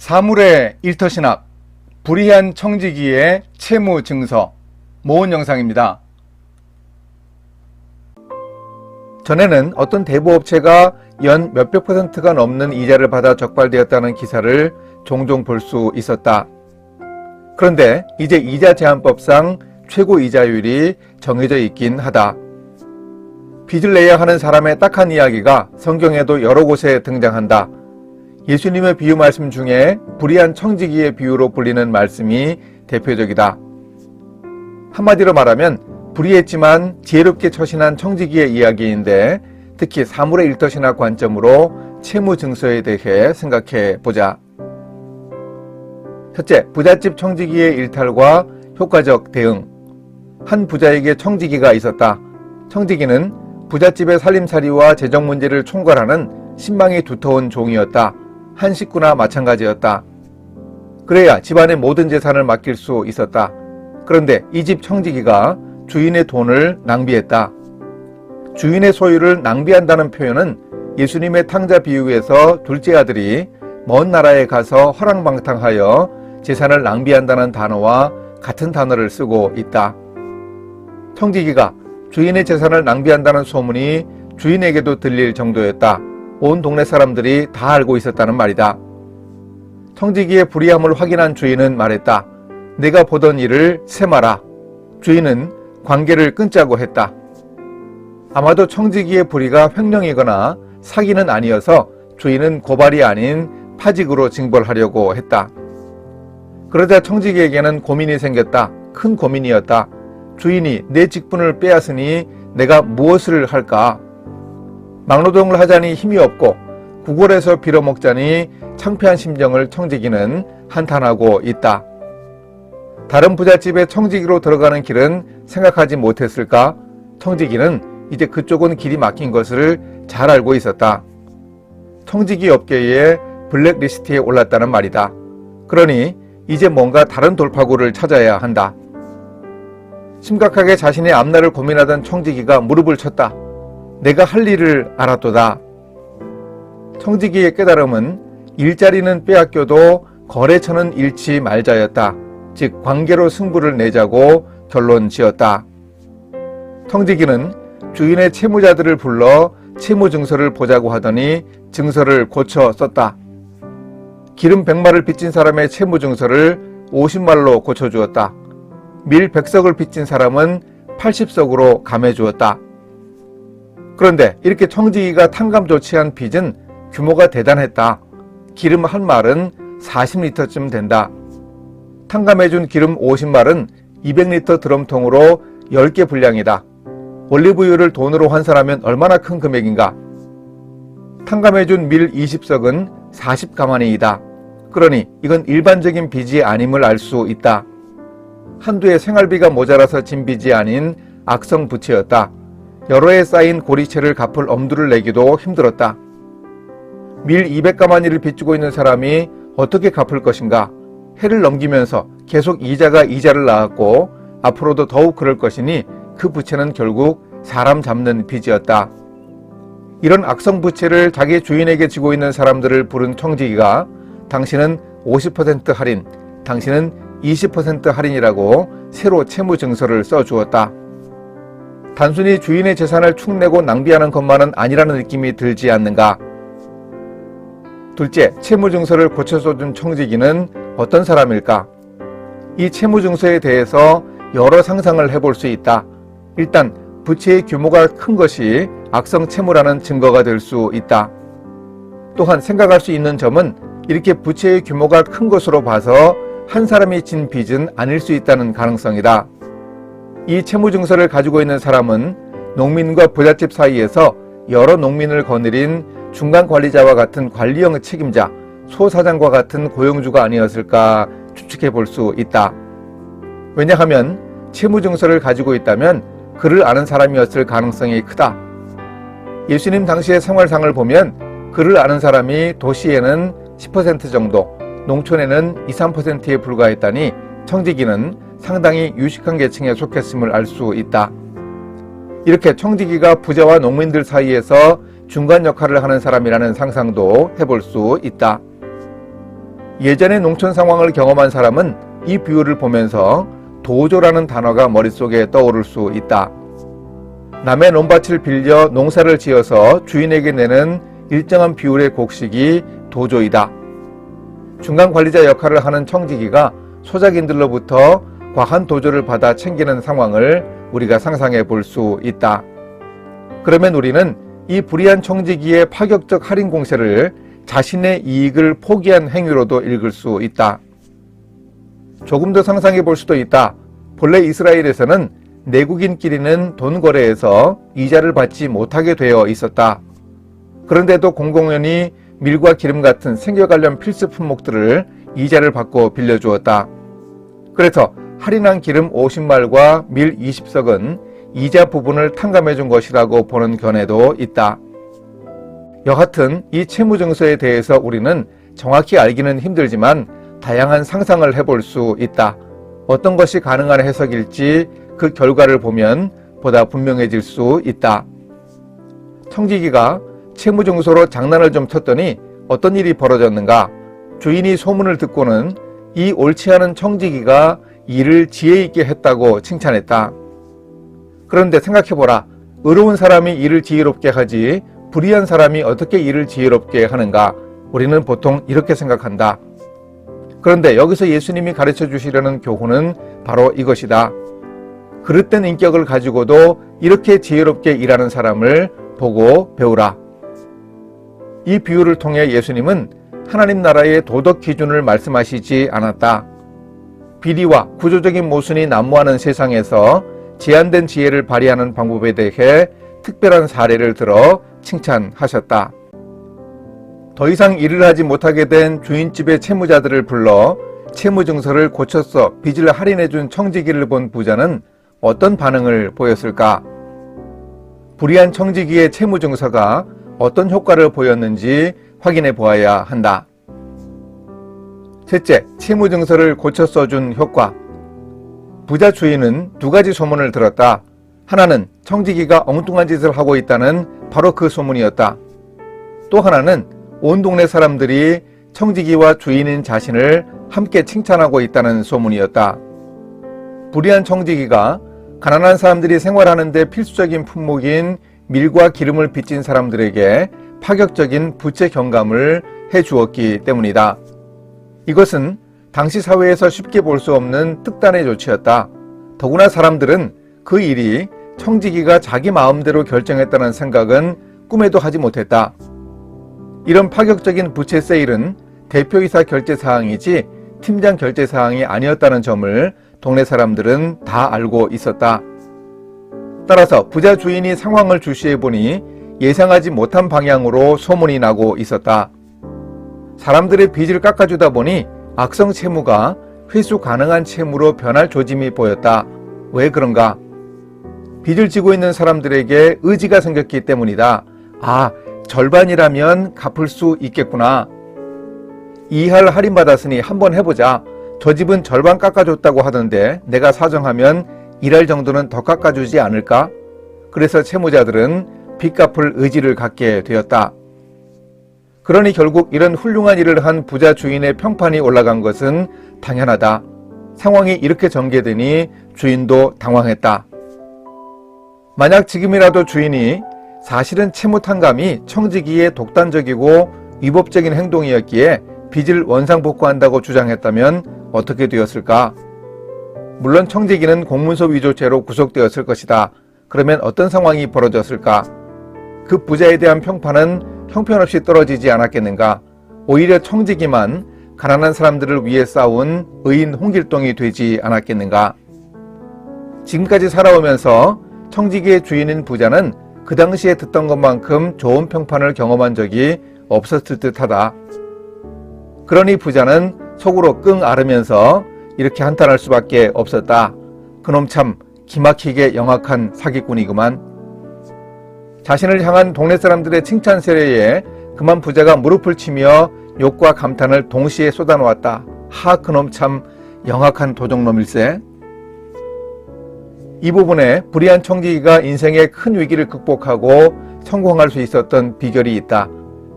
사물의 일터신학, 불이한 청지기의 채무 증서, 모은 영상입니다. 전에는 어떤 대부업체가 연 몇백 %가 넘는 이자를 받아 적발되었다는 기사를 종종 볼 수 있었다. 그런데 이제 이자 제한법상 최고 이자율이 정해져 있긴 하다. 빚을 내야 하는 사람의 딱한 이야기가 성경에도 여러 곳에 등장한다. 예수님의 비유 말씀 중에 불의한 청지기의 비유로 불리는 말씀이 대표적이다. 한마디로 말하면 불의했지만 지혜롭게 처신한 청지기의 이야기인데, 특히 사물의 일터신학 관점으로 채무 증서에 대해 생각해 보자. 첫째, 부잣집 청지기의 일탈과 효과적 대응. 한 부자에게 청지기가 있었다. 청지기는 부잣집의 살림살이와 재정 문제를 총괄하는 신망이 두터운 종이었다. 한 식구나 마찬가지였다. 그래야 집안의 모든 재산을 맡길 수 있었다. 그런데 이 집 청지기가 주인의 돈을 낭비했다. 주인의 소유를 낭비한다는 표현은 예수님의 탕자 비유에서 둘째 아들이 먼 나라에 가서 허랑방탕하여 재산을 낭비한다는 단어와 같은 단어를 쓰고 있다. 청지기가 주인의 재산을 낭비한다는 소문이 주인에게도 들릴 정도였다. 온 동네 사람들이 다 알고 있었다는 말이다. 청지기의 불의함을 확인한 주인은 말했다. 내가 보던 일을 세마라. 주인은 관계를 끊자고 했다. 아마도 청지기의 불의가 횡령이거나 사기는 아니어서 주인은 고발이 아닌 파직으로 징벌하려고 했다. 그러자 청지기에게는 고민이 생겼다. 큰 고민이었다. 주인이 내 직분을 빼앗으니 내가 무엇을 할까? 막노동을 하자니 힘이 없고 구걸해서 빌어먹자니 창피한 심정을 청지기는 한탄하고 있다. 다른 부잣집에 청지기로 들어가는 길은 생각하지 못했을까? 청지기는 이제 그쪽은 길이 막힌 것을 잘 알고 있었다. 청지기 업계의 블랙리스트에 올랐다는 말이다. 그러니 이제 뭔가 다른 돌파구를 찾아야 한다. 심각하게 자신의 앞날을 고민하던 청지기가 무릎을 쳤다. 내가 할 일을 알았도다. 청지기의 깨달음은 일자리는 빼앗겨도 거래처는 잃지 말자였다. 즉 관계로 승부를 내자고 결론 지었다. 청지기는 주인의 채무자들을 불러 채무 증서를 보자고 하더니 증서를 고쳐 썼다. 기름 100마를 빚진 사람의 채무 증서를 50말로 고쳐주었다. 밀 100석을 빚진 사람은 80석으로 감해주었다. 그런데 이렇게 청지기가 탕감 조치한 빚은 규모가 대단했다. 기름 한 말은 40리터쯤 된다. 탕감해준 기름 50말은 200리터 드럼통으로 10개 분량이다. 올리브유를 돈으로 환산하면 얼마나 큰 금액인가? 탕감해준 밀 20석은 40가마니이다. 그러니 이건 일반적인 빚이 아님을 알 수 있다. 한두해 생활비가 모자라서 진 빚이 아닌 악성 부채였다. 여러 해 쌓인 고리채를 갚을 엄두를 내기도 힘들었다. 밀 200가마니를 빚지고 있는 사람이 어떻게 갚을 것인가? 해를 넘기면서 계속 이자가 이자를 낳았고 앞으로도 더욱 그럴 것이니 그 부채는 결국 사람 잡는 빚이었다. 이런 악성 부채를 자기 주인에게 지고 있는 사람들을 부른 청지기가 당신은 50% 할인, 당신은 20% 할인이라고 새로 채무 증서를 써주었다. 단순히 주인의 재산을 축내고 낭비하는 것만은 아니라는 느낌이 들지 않는가? 둘째, 채무증서를 고쳐 써준 청지기는 어떤 사람일까? 이 채무증서에 대해서 여러 상상을 해볼 수 있다. 일단 부채의 규모가 큰 것이 악성 채무라는 증거가 될 수 있다. 또한 생각할 수 있는 점은 이렇게 부채의 규모가 큰 것으로 봐서 한 사람이 진 빚은 아닐 수 있다는 가능성이다. 이 채무증서를 가지고 있는 사람은 농민과 부잣집 사이에서 여러 농민을 거느린 중간관리자와 같은 관리형 책임자, 소사장과 같은 고용주가 아니었을까 추측해 볼 수 있다. 왜냐하면 채무증서를 가지고 있다면 그를 아는 사람이었을 가능성이 크다. 예수님 당시의 생활상을 보면 그를 아는 사람이 도시에는 10% 정도, 농촌에는 2, 3%에 불과했다니 청지기는 상당히 유식한 계층에 속했음을 알 수 있다. 이렇게 청지기가 부자와 농민들 사이에서 중간 역할을 하는 사람이라는 상상도 해볼 수 있다. 예전의 농촌 상황을 경험한 사람은 이 비유를 보면서 도조라는 단어가 머릿속에 떠오를 수 있다. 남의 논밭을 빌려 농사를 지어서 주인에게 내는 일정한 비율의 곡식이 도조이다. 중간 관리자 역할을 하는 청지기가 소작인들로부터 과한 도조를 받아 챙기는 상황을 우리가 상상해 볼 수 있다. 그러면 우리는 이 불의한 청지기의 파격적 할인 공세를 자신의 이익을 포기한 행위로도 읽을 수 있다. 조금 더 상상해 볼 수도 있다. 본래 이스라엘에서는 내국인끼리는 돈 거래에서 이자를 받지 못하게 되어 있었다. 그런데도 공공연히 밀과 기름 같은 생계 관련 필수 품목들을 이자를 받고 빌려주었다. 그래서 할인한 기름 50말과 밀 20석은 이자 부분을 탕감해 준 것이라고 보는 견해도 있다. 여하튼 이 채무증서에 대해서 우리는 정확히 알기는 힘들지만 다양한 상상을 해볼 수 있다. 어떤 것이 가능한 해석일지 그 결과를 보면 보다 분명해질 수 있다. 청지기가 채무증서로 장난을 좀 쳤더니 어떤 일이 벌어졌는가? 주인이 소문을 듣고는 이 옳지 않은 청지기가 일을 지혜 있게 했다고 칭찬했다. 그런데 생각해보라. 의로운 사람이 일을 지혜롭게 하지 불의한 사람이 어떻게 일을 지혜롭게 하는가? 우리는 보통 이렇게 생각한다. 그런데 여기서 예수님이 가르쳐 주시려는 교훈은 바로 이것이다. 그릇된 인격을 가지고도 이렇게 지혜롭게 일하는 사람을 보고 배우라. 이 비유를 통해 예수님은 하나님 나라의 도덕 기준을 말씀하시지 않았다. 비리와 구조적인 모순이 난무하는 세상에서 제한된 지혜를 발휘하는 방법에 대해 특별한 사례를 들어 칭찬하셨다. 더 이상 일을 하지 못하게 된 주인집의 채무자들을 불러 채무증서를 고쳐서 빚을 할인해준 청지기를 본 부자는 어떤 반응을 보였을까? 불의한 청지기의 채무증서가 어떤 효과를 보였는지 확인해 보아야 한다. 셋째, 채무증서를 고쳐 써준 효과. 부자 주인은 두 가지 소문을 들었다. 하나는 청지기가 엉뚱한 짓을 하고 있다는 바로 그 소문이었다. 또 하나는 온 동네 사람들이 청지기와 주인인 자신을 함께 칭찬하고 있다는 소문이었다. 불의한 청지기가 가난한 사람들이 생활하는 데 필수적인 품목인 밀과 기름을 빚진 사람들에게 파격적인 부채 경감을 해주었기 때문이다. 이것은 당시 사회에서 쉽게 볼 수 없는 특단의 조치였다. 더구나 사람들은 그 일이 청지기가 자기 마음대로 결정했다는 생각은 꿈에도 하지 못했다. 이런 파격적인 부채 세일은 대표이사 결제 사항이지 팀장 결제 사항이 아니었다는 점을 동네 사람들은 다 알고 있었다. 따라서 부자 주인이 상황을 주시해 보니 예상하지 못한 방향으로 소문이 나고 있었다. 사람들의 빚을 깎아주다 보니 악성 채무가 회수 가능한 채무로 변할 조짐이 보였다. 왜 그런가? 빚을 지고 있는 사람들에게 의지가 생겼기 때문이다. 아, 절반이라면 갚을 수 있겠구나. 2할 할인받았으니 한번 해보자. 저 집은 절반 깎아줬다고 하던데 내가 사정하면 1할 정도는 더 깎아주지 않을까? 그래서 채무자들은 빚 갚을 의지를 갖게 되었다. 그러니 결국 이런 훌륭한 일을 한 부자 주인의 평판이 올라간 것은 당연하다. 상황이 이렇게 전개되니 주인도 당황했다. 만약 지금이라도 주인이 사실은 채무 탕감이 청지기의 독단적이고 위법적인 행동이었기에 빚을 원상복구한다고 주장했다면 어떻게 되었을까? 물론 청지기는 공문서 위조죄로 구속되었을 것이다. 그러면 어떤 상황이 벌어졌을까? 그 부자에 대한 평판은 형편없이 떨어지지 않았겠는가? 오히려 청지기만 가난한 사람들을 위해 싸운 의인 홍길동이 되지 않았겠는가? 지금까지 살아오면서 청지기의 주인인 부자는 그 당시에 듣던 것만큼 좋은 평판을 경험한 적이 없었을 듯하다. 그러니 부자는 속으로 끙 앓으면서 이렇게 한탄할 수밖에 없었다. 그놈 참 기막히게 영악한 사기꾼이구만. 자신을 향한 동네 사람들의 칭찬 세례에 그만 부자가 무릎을 치며 욕과 감탄을 동시에 쏟아놓았다. 하, 그놈 참 영악한 도적놈일세. 이 부분에 불의한 청지기가 인생의 큰 위기를 극복하고 성공할 수 있었던 비결이 있다.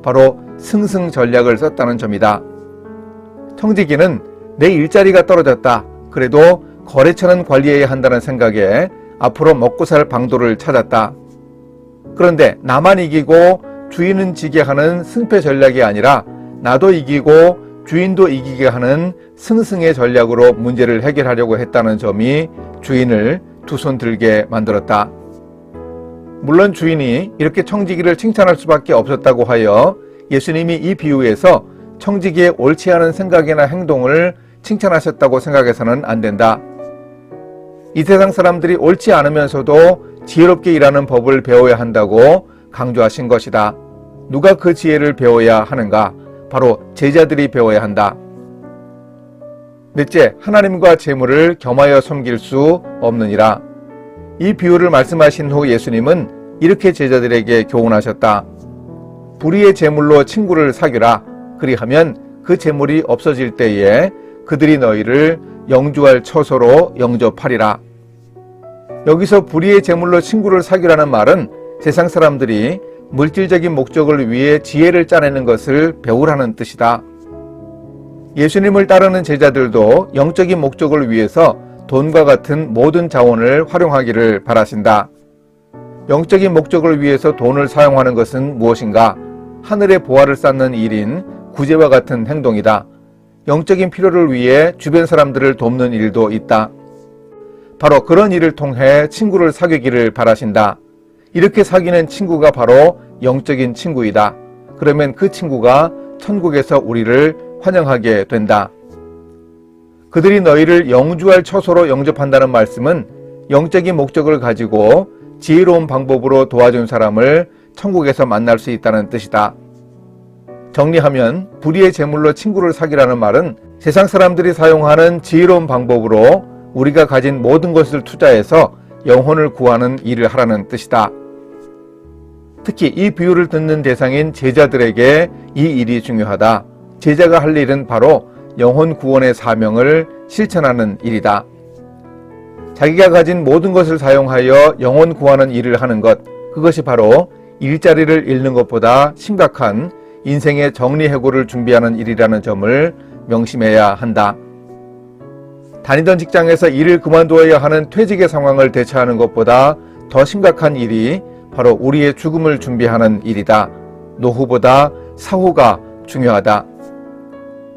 바로 승승 전략을 썼다는 점이다. 청지기는 내 일자리가 떨어졌다. 그래도 거래처는 관리해야 한다는 생각에 앞으로 먹고 살 방도를 찾았다. 그런데 나만 이기고 주인은 지게 하는 승패 전략이 아니라 나도 이기고 주인도 이기게 하는 승승의 전략으로 문제를 해결하려고 했다는 점이 주인을 두 손 들게 만들었다. 물론 주인이 이렇게 청지기를 칭찬할 수밖에 없었다고 하여 예수님이 이 비유에서 청지기의 옳지 않은 생각이나 행동을 칭찬하셨다고 생각해서는 안 된다. 이 세상 사람들이 옳지 않으면서도 지혜롭게 일하는 법을 배워야 한다고 강조하신 것이다. 누가 그 지혜를 배워야 하는가? 바로 제자들이 배워야 한다. 넷째, 하나님과 재물을 겸하여 섬길 수 없느니라. 이 비유를 말씀하신 후 예수님은 이렇게 제자들에게 교훈하셨다. 불의의 재물로 친구를 사귀라. 그리하면 그 재물이 없어질 때에 그들이 너희를 영주할 처소로 영접하리라. 여기서 불의의 재물로 친구를 사귀라는 말은 세상 사람들이 물질적인 목적을 위해 지혜를 짜내는 것을 배우라는 뜻이다. 예수님을 따르는 제자들도 영적인 목적을 위해서 돈과 같은 모든 자원을 활용하기를 바라신다. 영적인 목적을 위해서 돈을 사용하는 것은 무엇인가? 하늘의 보화를 쌓는 일인 구제와 같은 행동이다. 영적인 필요를 위해 주변 사람들을 돕는 일도 있다. 바로 그런 일을 통해 친구를 사귀기를 바라신다. 이렇게 사귀는 친구가 바로 영적인 친구이다. 그러면 그 친구가 천국에서 우리를 환영하게 된다. 그들이 너희를 영주할 처소로 영접한다는 말씀은 영적인 목적을 가지고 지혜로운 방법으로 도와준 사람을 천국에서 만날 수 있다는 뜻이다. 정리하면 불의의 재물로 친구를 사귀라는 말은 세상 사람들이 사용하는 지혜로운 방법으로 우리가 가진 모든 것을 투자해서 영혼을 구하는 일을 하라는 뜻이다. 특히 이 비유를 듣는 대상인 제자들에게 이 일이 중요하다. 제자가 할 일은 바로 영혼 구원의 사명을 실천하는 일이다. 자기가 가진 모든 것을 사용하여 영혼 구하는 일을 하는 것, 그것이 바로 일자리를 잃는 것보다 심각한 인생의 정리해고를 준비하는 일이라는 점을 명심해야 한다. 다니던 직장에서 일을 그만두어야 하는 퇴직의 상황을 대처하는 것보다 더 심각한 일이 바로 우리의 죽음을 준비하는 일이다. 노후보다 사후가 중요하다.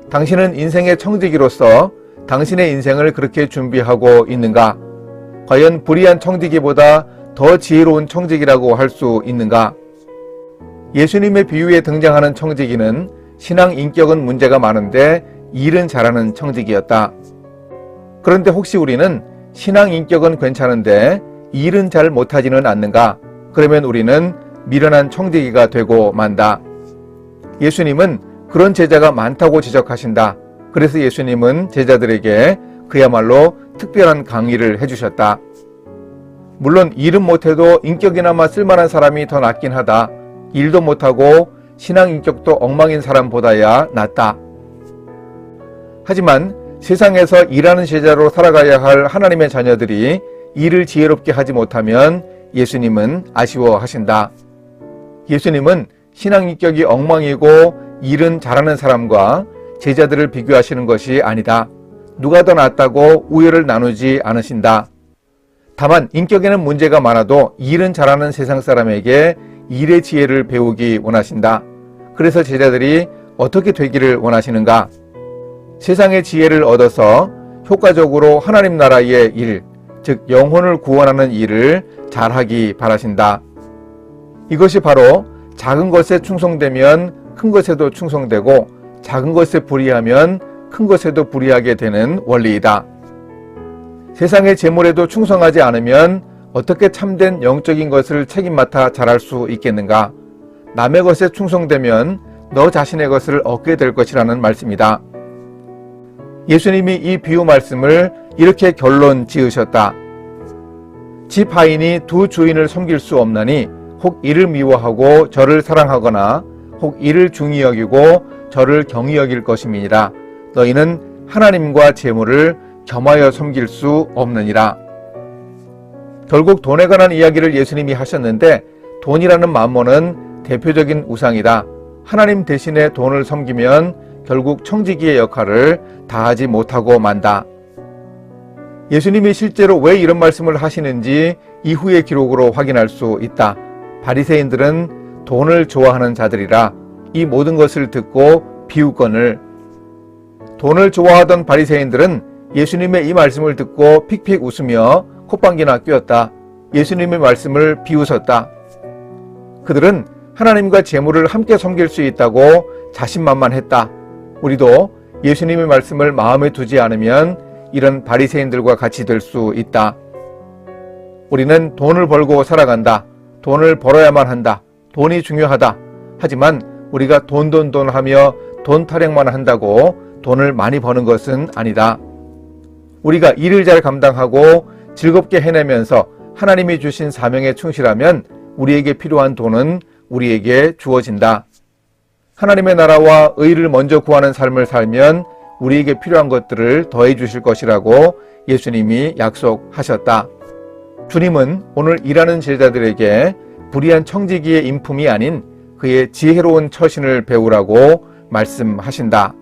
당신은 인생의 청지기로서 당신의 인생을 그렇게 준비하고 있는가? 과연 불의한 청지기보다 더 지혜로운 청지기라고 할 수 있는가? 예수님의 비유에 등장하는 청지기는 신앙 인격은 문제가 많은데 일은 잘하는 청지기였다. 그런데 혹시 우리는 신앙 인격은 괜찮은데 일은 잘 못하지는 않는가? 그러면 우리는 미련한 청지기가 되고 만다. 예수님은 그런 제자가 많다고 지적하신다. 그래서 예수님은 제자들에게 그야말로 특별한 강의를 해주셨다. 물론 일은 못해도 인격이나마 쓸만한 사람이 더 낫긴 하다. 일도 못하고 신앙 인격도 엉망인 사람보다야 낫다. 하지만 세상에서 일하는 제자로 살아가야 할 하나님의 자녀들이 일을 지혜롭게 하지 못하면 예수님은 아쉬워하신다. 예수님은 신앙 인격이 엉망이고 일은 잘하는 사람과 제자들을 비교하시는 것이 아니다. 누가 더 낫다고 우열을 나누지 않으신다. 다만 인격에는 문제가 많아도 일은 잘하는 세상 사람에게 일의 지혜를 배우기 원하신다. 그래서 제자들이 어떻게 되기를 원하시는가? 세상의 지혜를 얻어서 효과적으로 하나님 나라의 일, 즉 영혼을 구원하는 일을 잘하기 바라신다. 이것이 바로 작은 것에 충성되면 큰 것에도 충성되고 작은 것에 불의하면 큰 것에도 불의하게 되는 원리이다. 세상의 재물에도 충성하지 않으면 어떻게 참된 영적인 것을 책임맡아 잘할 수 있겠는가? 남의 것에 충성되면 너 자신의 것을 얻게 될 것이라는 말씀이다. 예수님이 이 비유 말씀을 이렇게 결론 지으셨다. 집 하인이 두 주인을 섬길 수 없나니 혹 이를 미워하고 저를 사랑하거나 혹 이를 중히 여기고 저를 경히 여길 것임이니라. 너희는 하나님과 재물을 겸하여 섬길 수 없느니라. 결국 돈에 관한 이야기를 예수님이 하셨는데 돈이라는 만몬은 대표적인 우상이다. 하나님 대신에 돈을 섬기면 결국 청지기의 역할을 다하지 못하고 만다. 예수님이 실제로 왜 이런 말씀을 하시는지 이후의 기록으로 확인할 수 있다. 바리새인들은 돈을 좋아하는 자들이라 이 모든 것을 듣고 비웃거늘. 돈을 좋아하던 바리새인들은 예수님의 이 말씀을 듣고 픽픽 웃으며 콧방귀나 뀌었다. 예수님의 말씀을 비웃었다. 그들은 하나님과 재물을 함께 섬길 수 있다고 자신만만했다. 우리도 예수님의 말씀을 마음에 두지 않으면 이런 바리새인들과 같이 될 수 있다. 우리는 돈을 벌고 살아간다. 돈을 벌어야만 한다. 돈이 중요하다. 하지만 우리가 돈 하며 돈 타령만 한다고 돈을 많이 버는 것은 아니다. 우리가 일을 잘 감당하고 즐겁게 해내면서 하나님이 주신 사명에 충실하면 우리에게 필요한 돈은 우리에게 주어진다. 하나님의 나라와 의를 먼저 구하는 삶을 살면 우리에게 필요한 것들을 더해 주실 것이라고 예수님이 약속하셨다. 주님은 오늘 일하는 제자들에게 불의한 청지기의 인품이 아닌 그의 지혜로운 처신을 배우라고 말씀하신다.